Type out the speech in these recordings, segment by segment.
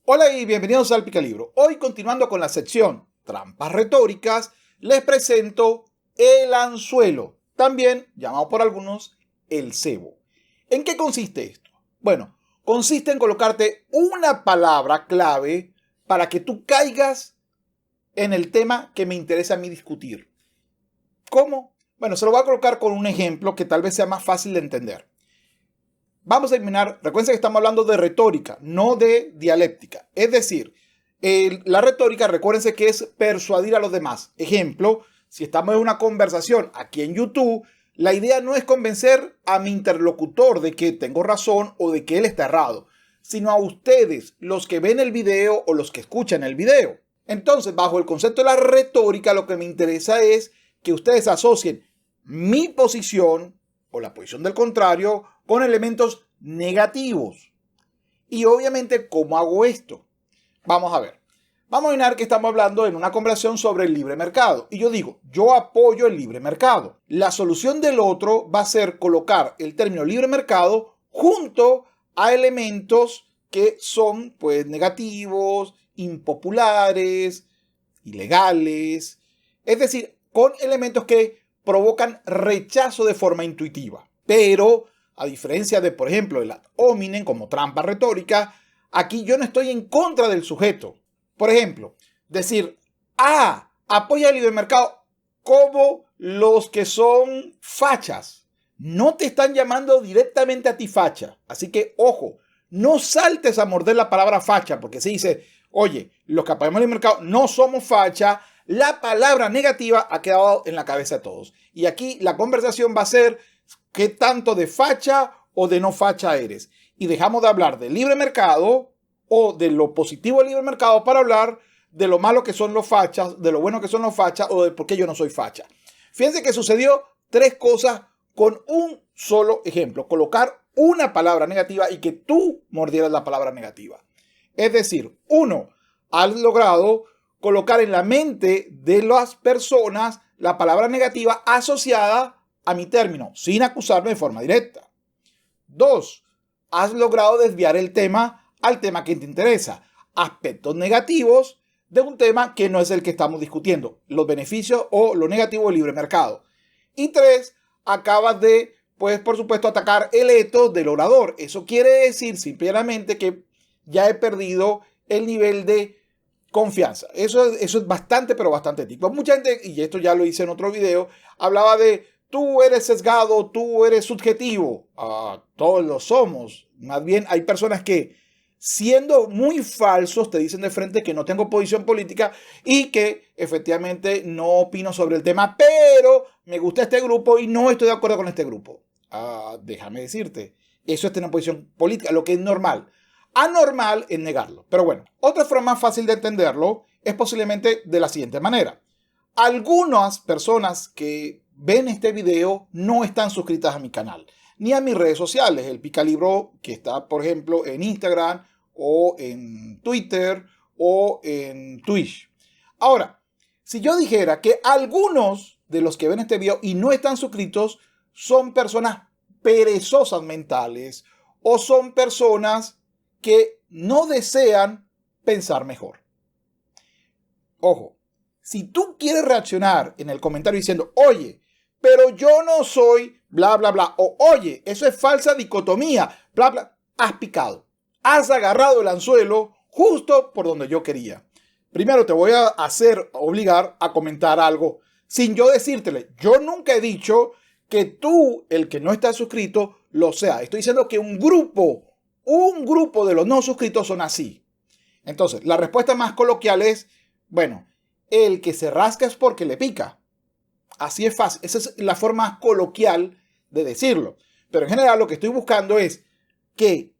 Hola y bienvenidos al Picalibro. Hoy, continuando con la sección Trampas Retóricas, les presento el anzuelo, también llamado por algunos el cebo. ¿En qué consiste esto? Bueno, consiste en colocarte una palabra clave para que tú caigas en el tema que me interesa a mí discutir. ¿Cómo? Bueno, se lo voy a colocar con un ejemplo que tal vez sea más fácil de entender. Vamos a eliminar, recuerden que estamos hablando de retórica, no de dialéctica. Es decir, la retórica, recuérdense que es persuadir a los demás. Ejemplo, si estamos en una conversación aquí en YouTube, la idea no es convencer a mi interlocutor de que tengo razón o de que él está errado, sino a ustedes, los que ven el video o los que escuchan el video. Entonces, bajo el concepto de la retórica, lo que me interesa es que ustedes asocien mi posición o la posición del contrario con elementos negativos. Y obviamente, ¿cómo hago esto? Vamos a ver. Vamos a imaginar que estamos hablando en una conversación sobre el libre mercado. Y yo digo, yo apoyo el libre mercado. La solución del otro va a ser colocar el término libre mercado junto a elementos que son, pues, negativos, impopulares, ilegales. Es decir, con elementos que provocan rechazo de forma intuitiva. Pero, a diferencia de, por ejemplo, el ad hominem como trampa retórica, aquí yo no estoy en contra del sujeto. Por ejemplo, decir, apoya el libre mercado como los que son fachas. No te están llamando directamente a ti facha. Así que, ojo, no saltes a morder la palabra facha, porque se dice, oye, los que apoyamos el libre mercado no somos facha. La palabra negativa ha quedado en la cabeza de todos. Y aquí la conversación va a ser qué tanto de facha o de no facha eres. Y dejamos de hablar del libre mercado o de lo positivo del libre mercado para hablar de lo malo que son los fachas, de lo bueno que son los fachas o de por qué yo no soy facha. Fíjense que sucedió tres cosas con un solo ejemplo. Colocar una palabra negativa y que tú mordieras la palabra negativa. Es decir, uno, has logrado colocar en la mente de las personas la palabra negativa asociada a mi término, sin acusarme de forma directa. Dos, has logrado desviar el tema al tema que te interesa. Aspectos negativos de un tema que no es el que estamos discutiendo, los beneficios o lo negativo del libre mercado. Y tres, acabas de, pues por supuesto, atacar el etos del orador. Eso quiere decir simplemente que ya he perdido el nivel de confianza. Eso es bastante, pero bastante típico. Mucha gente, y esto ya lo hice en otro video, hablaba de tú eres sesgado, tú eres subjetivo. Todos lo somos. Más bien hay personas que, siendo muy falsos, te dicen de frente que no tengo posición política y que efectivamente no opino sobre el tema, pero me gusta este grupo y no estoy de acuerdo con este grupo. Déjame decirte, eso es tener posición política, lo que es normal. Anormal es negarlo. Pero bueno, otra forma más fácil de entenderlo es posiblemente de la siguiente manera. Algunas personas que ven este video no están suscritas a mi canal, ni a mis redes sociales. El Picalibro, que está, por ejemplo, en Instagram o en Twitter o en Twitch. Ahora, si yo dijera que algunos de los que ven este video y no están suscritos son personas perezosas mentales o son personas que no desean pensar mejor. Ojo, si tú quieres reaccionar en el comentario diciendo, oye, pero yo no soy bla, bla, bla, o oye, eso es falsa dicotomía, bla, bla, has picado. Has agarrado el anzuelo justo por donde yo quería. Primero te voy a obligar a comentar algo sin yo decírtele. Yo nunca he dicho que tú, el que no está suscrito, lo sea. Estoy diciendo que un grupo de los no suscritos son así. Entonces, la respuesta más coloquial es, bueno, el que se rasca es porque le pica. Así es fácil. Esa es la forma coloquial de decirlo. Pero en general lo que estoy buscando es que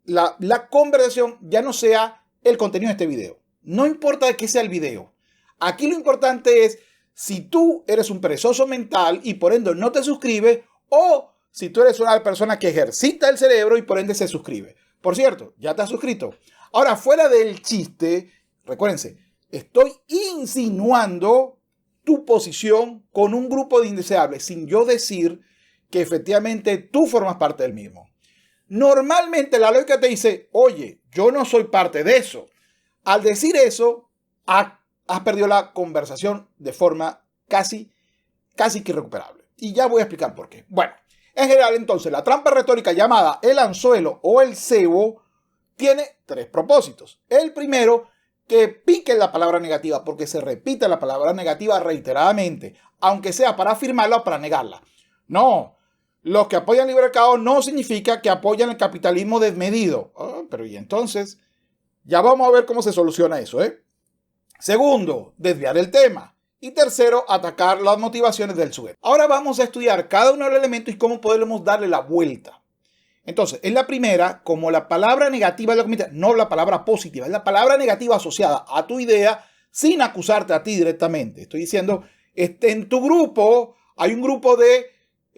la conversación ya no sea el contenido de este video. No importa de qué sea el video. Aquí lo importante es si tú eres un perezoso mental y por ende no te suscribes, o si tú eres una persona que ejercita el cerebro y por ende se suscribe. Por cierto, ya te has suscrito. Ahora, fuera del chiste, recuérdense, estoy insinuando tu posición con un grupo de indeseables sin yo decir que efectivamente tú formas parte del mismo. Normalmente la lógica te dice, oye, yo no soy parte de eso. Al decir eso, has perdido la conversación de forma casi que irrecuperable. Y ya voy a explicar por qué. Bueno, en general entonces la trampa retórica llamada el anzuelo o el cebo tiene tres propósitos. El primero, que pique la palabra negativa porque se repite la palabra negativa reiteradamente, aunque sea para afirmarla o para negarla. No, los que apoyan el libre mercado no significa que apoyan el capitalismo desmedido. Pero y entonces, ya vamos a ver cómo se soluciona eso, ¿eh? Segundo, desviar el tema. Y tercero, atacar las motivaciones del sujeto. Ahora vamos a estudiar cada uno de los elementos y cómo podemos darle la vuelta. Entonces, en la primera, como la palabra negativa es la que no la palabra positiva, es la palabra negativa asociada a tu idea sin acusarte a ti directamente. Estoy diciendo, en tu grupo hay un grupo de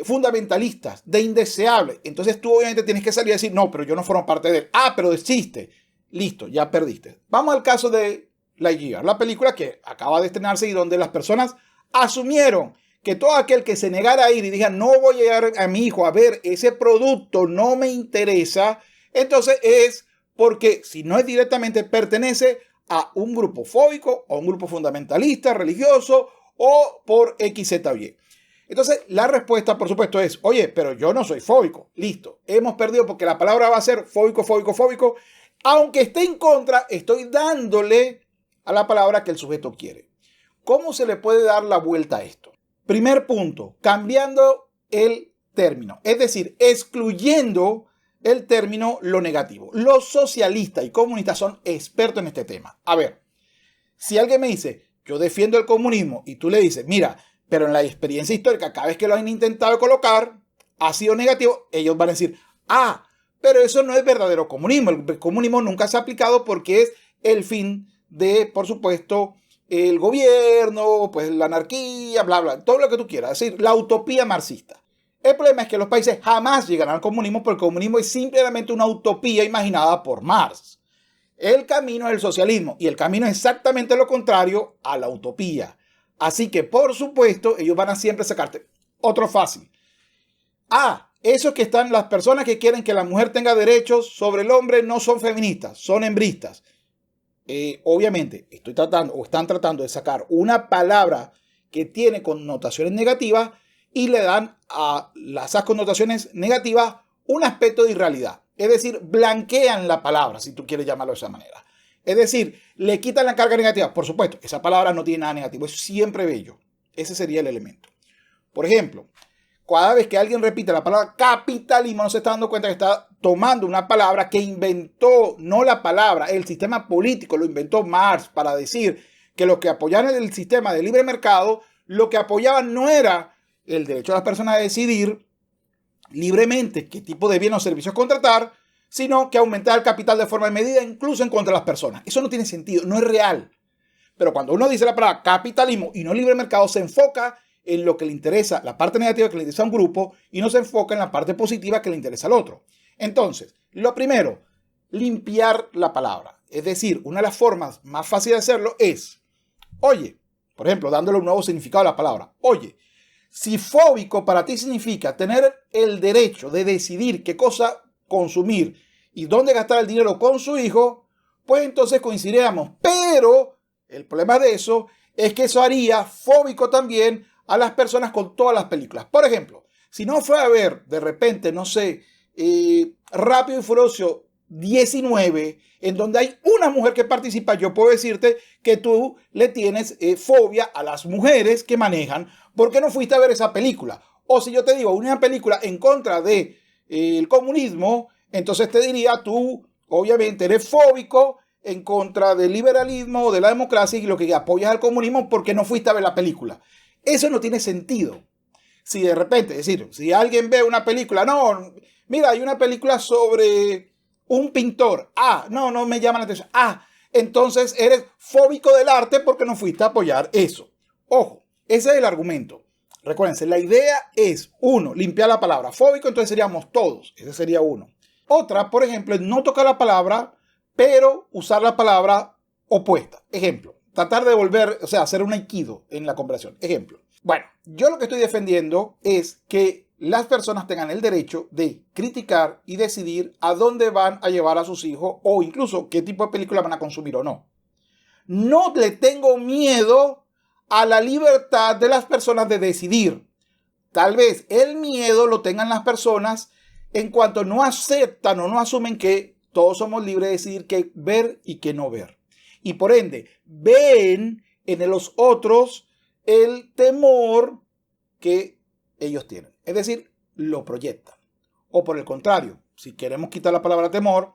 fundamentalistas, de indeseables. Entonces tú obviamente tienes que salir a decir, no, pero yo no formo parte de él. Pero desiste. Listo, ya perdiste. Vamos al caso de Lightyear, la película que acaba de estrenarse y donde las personas asumieron que todo aquel que se negara a ir y diga no voy a llevar a mi hijo a ver ese producto, no me interesa, entonces es porque si no es directamente pertenece a un grupo fóbico o un grupo fundamentalista, religioso o por XZY. Entonces la respuesta por supuesto es, oye, pero yo no soy fóbico, listo, hemos perdido porque la palabra va a ser fóbico, fóbico, fóbico, aunque esté en contra, estoy dándole a la palabra que el sujeto quiere. ¿Cómo se le puede dar la vuelta a esto? Primer punto, cambiando el término, es decir, excluyendo el término lo negativo. Los socialistas y comunistas son expertos en este tema. A ver, si alguien me dice, yo defiendo el comunismo y tú le dices, mira, pero en la experiencia histórica, cada vez que lo han intentado colocar, ha sido negativo, ellos van a decir, pero eso no es verdadero comunismo. El comunismo nunca se ha aplicado porque es el fin de, por supuesto, el gobierno, pues la anarquía, bla, bla, todo lo que tú quieras, es decir, la utopía marxista. El problema es que los países jamás llegarán al comunismo porque el comunismo es simplemente una utopía imaginada por Marx. El camino es el socialismo y el camino es exactamente lo contrario a la utopía. Así que, por supuesto, ellos van a siempre sacarte otro fácil. Esos que están, las personas que quieren que la mujer tenga derechos sobre el hombre no son feministas, son hembristas. Obviamente están tratando de sacar una palabra que tiene connotaciones negativas y le dan a esas connotaciones negativas un aspecto de irrealidad. Es decir, blanquean la palabra, si tú quieres llamarlo de esa manera. Es decir, le quitan la carga negativa. Por supuesto, esa palabra no tiene nada negativo, es siempre bello. Ese sería el elemento. Por ejemplo, cada vez que alguien repite la palabra capitalismo, no se está dando cuenta que está tomando una palabra que inventó, no la palabra, el sistema político lo inventó Marx para decir que los que apoyaban el sistema de libre mercado, lo que apoyaban no era el derecho de las personas a decidir libremente qué tipo de bienes o servicios contratar, sino que aumentar el capital de forma medida, incluso en contra de las personas. Eso no tiene sentido, no es real. Pero cuando uno dice la palabra capitalismo y no libre mercado, se enfoca en lo que le interesa, la parte negativa que le interesa a un grupo y no se enfoca en la parte positiva que le interesa al otro. Entonces, lo primero, limpiar la palabra. Es decir, una de las formas más fáciles de hacerlo es, oye, por ejemplo, dándole un nuevo significado a la palabra. Oye, si fóbico para ti significa tener el derecho de decidir qué cosa consumir y dónde gastar el dinero con su hijo, pues entonces coincidiríamos. Pero el problema de eso es que eso haría fóbico también a las personas con todas las películas. Por ejemplo, si no fue a ver de repente, no sé, Rápido y Furioso 19, en donde hay una mujer que participa, yo puedo decirte que tú le tienes fobia a las mujeres que manejan porque no fuiste a ver esa película. O si yo te digo una película en contra de el comunismo, entonces te diría tú obviamente eres fóbico en contra del liberalismo o de la democracia y lo que apoyas al comunismo porque no fuiste a ver la película. Eso no tiene sentido. Si de repente, es decir, si alguien ve una película, no, mira, hay una película sobre un pintor. No me llama la atención. Entonces eres fóbico del arte porque no fuiste a apoyar eso. Ojo, ese es el argumento. Recuérdense, la idea es, uno, limpiar la palabra. Fóbico, entonces seríamos todos. Ese sería uno. Otra, por ejemplo, es no tocar la palabra, pero usar la palabra opuesta. Ejemplo, tratar de hacer un aikido en la conversación. Ejemplo. Bueno, yo lo que estoy defendiendo es que las personas tengan el derecho de criticar y decidir a dónde van a llevar a sus hijos o incluso qué tipo de película van a consumir o no. No le tengo miedo a la libertad de las personas de decidir. Tal vez el miedo lo tengan las personas en cuanto no aceptan o no asumen que todos somos libres de decidir qué ver y qué no ver. Y por ende, ven en los otros el temor que ellos tienen. Es decir, lo proyectan. O por el contrario, si queremos quitar la palabra temor,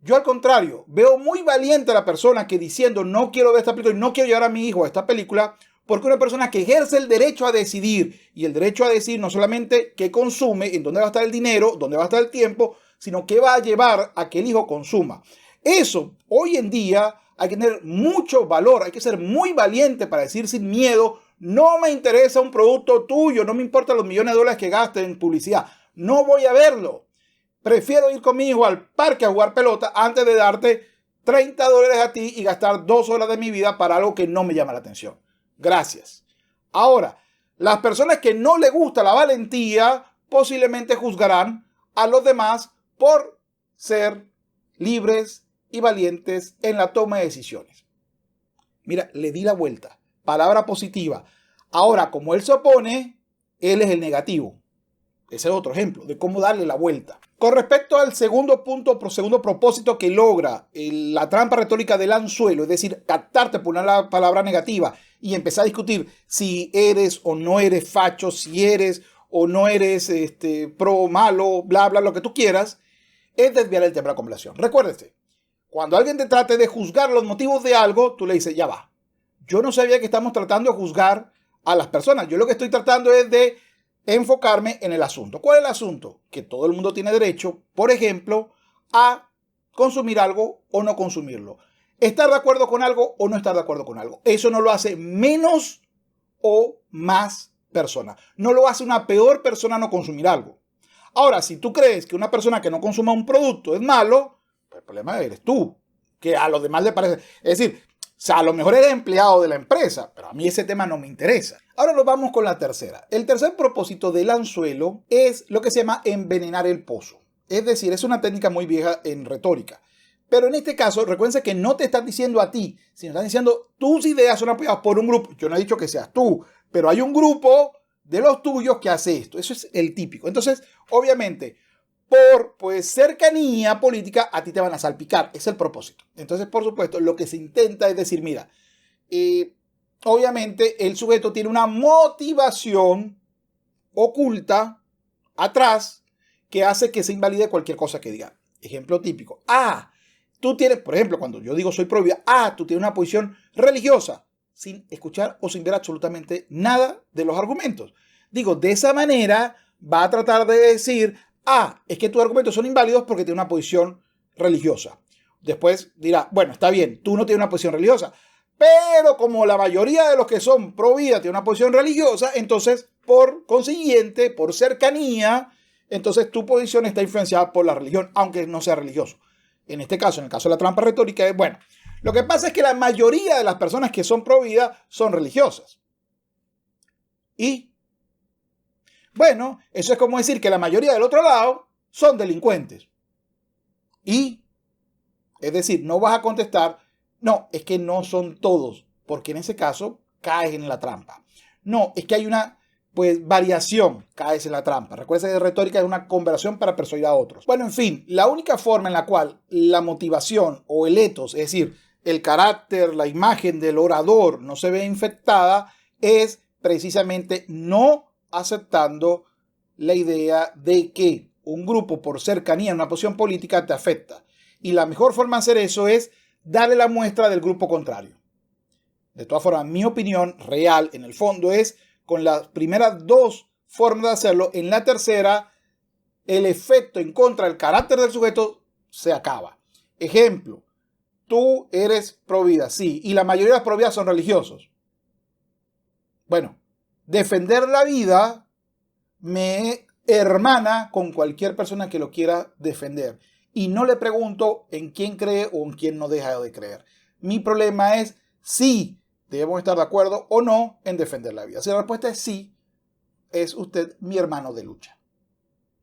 yo al contrario, veo muy valiente a la persona que diciendo no quiero ver esta película y no quiero llevar a mi hijo a esta película, porque una persona que ejerce el derecho a decidir, y el derecho a decidir no solamente qué consume, en dónde va a estar el dinero, dónde va a estar el tiempo, sino qué va a llevar a que el hijo consuma. Eso, hoy en día, hay que tener mucho valor, hay que ser muy valiente para decir sin miedo, no me interesa un producto tuyo, no me importan los millones de dólares que gastes en publicidad, no voy a verlo. Prefiero ir con mi hijo al parque a jugar pelota antes de darte $30 a ti y gastar 2 horas de mi vida para algo que no me llama la atención. Gracias. Ahora, las personas que no les gusta la valentía posiblemente juzgarán a los demás por ser libres y valientes en la toma de decisiones. Mira, le di la vuelta. Palabra positiva. Ahora, como él se opone, él es el negativo. Ese es otro ejemplo de cómo darle la vuelta. Con respecto al segundo punto, segundo propósito que logra la trampa retórica del anzuelo, es decir, captarte por una palabra negativa y empezar a discutir si eres o no eres facho, si eres o no eres pro, malo, bla, bla, lo que tú quieras, es desviar el tema de la conversación. Recuérdate, cuando alguien te trate de juzgar los motivos de algo, tú le dices, ya va. Yo no sabía que estamos tratando de juzgar a las personas. Yo lo que estoy tratando es de enfocarme en el asunto. ¿Cuál es el asunto? Que todo el mundo tiene derecho, por ejemplo, a consumir algo o no consumirlo. Estar de acuerdo con algo o no estar de acuerdo con algo. Eso no lo hace menos o más persona. No lo hace una peor persona no consumir algo. Ahora, si tú crees que una persona que no consuma un producto es malo, pues el problema eres tú, que a los demás le parece. Es decir, o sea, a lo mejor eres empleado de la empresa, pero a mí ese tema no me interesa. Ahora nos vamos con la tercera. El tercer propósito del anzuelo es lo que se llama envenenar el pozo. Es decir, es una técnica muy vieja en retórica. Pero en este caso, recuerden que no te están diciendo a ti, sino están diciendo tus ideas son apoyadas por un grupo. Yo no he dicho que seas tú, pero hay un grupo de los tuyos que hace esto. Eso es el típico. Entonces, obviamente, por cercanía política, a ti te van a salpicar. Es el propósito. Entonces, por supuesto, lo que se intenta es decir, mira, obviamente el sujeto tiene una motivación oculta atrás que hace que se invalide cualquier cosa que diga. Ejemplo típico. Tú tienes, por ejemplo, cuando yo digo soy pro vida, tú tienes una posición religiosa sin escuchar o sin ver absolutamente nada de los argumentos. Digo, de esa manera va a tratar de decir, es que tus argumentos son inválidos porque tienes una posición religiosa. Después dirá, bueno, está bien, tú no tienes una posición religiosa, pero como la mayoría de los que son pro vida tienen una posición religiosa, entonces, por consiguiente, por cercanía, entonces tu posición está influenciada por la religión, aunque no sea religioso. En este caso, en el caso de la trampa retórica, es bueno. Lo que pasa es que la mayoría de las personas que son pro vida son religiosas. Y, bueno, eso es como decir que la mayoría del otro lado son delincuentes. Y, es decir, no vas a contestar, no, es que no son todos, porque en ese caso caes en la trampa. No, es que hay una variación, caes en la trampa. Recuerda que retórica es una conversación para persuadir a otros. Bueno, en fin, la única forma en la cual la motivación o el ethos, es decir, el carácter, la imagen del orador no se ve infectada es precisamente no aceptando la idea de que un grupo por cercanía en una posición política te afecta. Y la mejor forma de hacer eso es darle la muestra del grupo contrario. De todas formas, mi opinión real en el fondo es con las primeras dos formas de hacerlo. En la tercera, el efecto en contra del carácter del sujeto se acaba. Ejemplo, tú eres pro vida, sí, y la mayoría de los pro vida son religiosos. Bueno, defender la vida me hermana con cualquier persona que lo quiera defender. Y no le pregunto en quién cree o en quién no deja de creer. Mi problema es si debemos estar de acuerdo o no en defender la vida. Si la respuesta es sí, es usted mi hermano de lucha.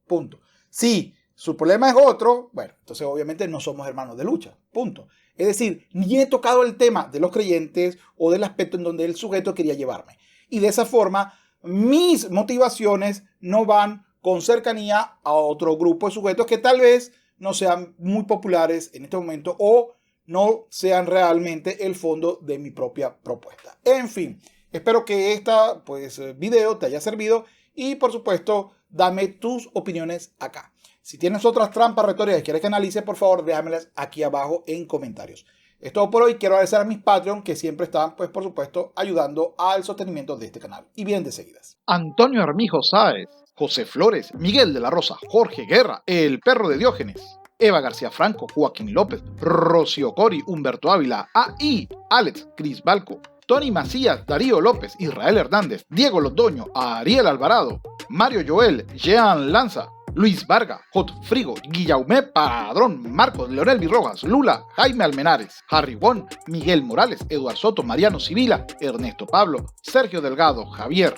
Punto. Si su problema es otro, bueno, entonces obviamente no somos hermanos de lucha. Punto. Es decir, ni he tocado el tema de los creyentes o del aspecto en donde el sujeto quería llevarme. Y de esa forma, mis motivaciones no van con cercanía a otro grupo de sujetos que tal vez no sean muy populares en este momento o no sean realmente el fondo de mi propia propuesta. En fin, espero que este video te haya servido y por supuesto, dame tus opiniones acá. Si tienes otras trampas retóricas que quieres que analice, por favor, déjamelas aquí abajo en comentarios. Es todo por hoy. Quiero agradecer a mis Patreon que siempre están, pues por supuesto, ayudando al sostenimiento de este canal. Y bien de seguidas. Antonio Armijo Sáez, José Flores, Miguel de la Rosa, Jorge Guerra, El Perro de Diógenes, Eva García Franco, Joaquín López, Rocío Cori, Humberto Ávila, A.I., Alex, Cris Balco, Tony Macías, Darío López, Israel Hernández, Diego Londoño, Ariel Alvarado, Mario Joel, Jean Lanza, Luis Varga, Hot Frigo, Guillaume Padrón, Marcos Leonel Virrojas, Lula, Jaime Almenares, Harry Won, Miguel Morales, Eduardo Soto, Mariano Sibila, Ernesto Pablo, Sergio Delgado, Javier,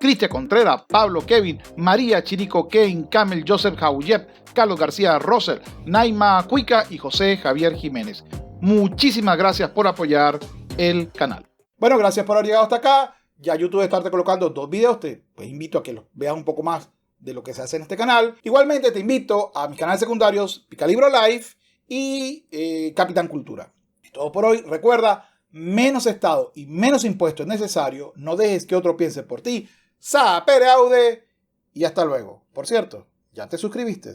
Cristian Contreras, Pablo Kevin, María Chirico Kane, Camel Joseph Jauyep, Carlos García Rosel, Naima Cuica y José Javier Jiménez. Muchísimas gracias por apoyar el canal. Bueno, gracias por haber llegado hasta acá. Ya YouTube está colocando 2 videos. Te invito a que los veas un poco más de lo que se hace en este canal. Igualmente te invito a mis canales secundarios Picalibro Live y Capitán Cultura. Es todo por hoy. Recuerda, menos Estado y menos impuestos es necesario. No dejes que otro piense por ti. Sapere aude y hasta luego. Por cierto, ¿ya te suscribiste?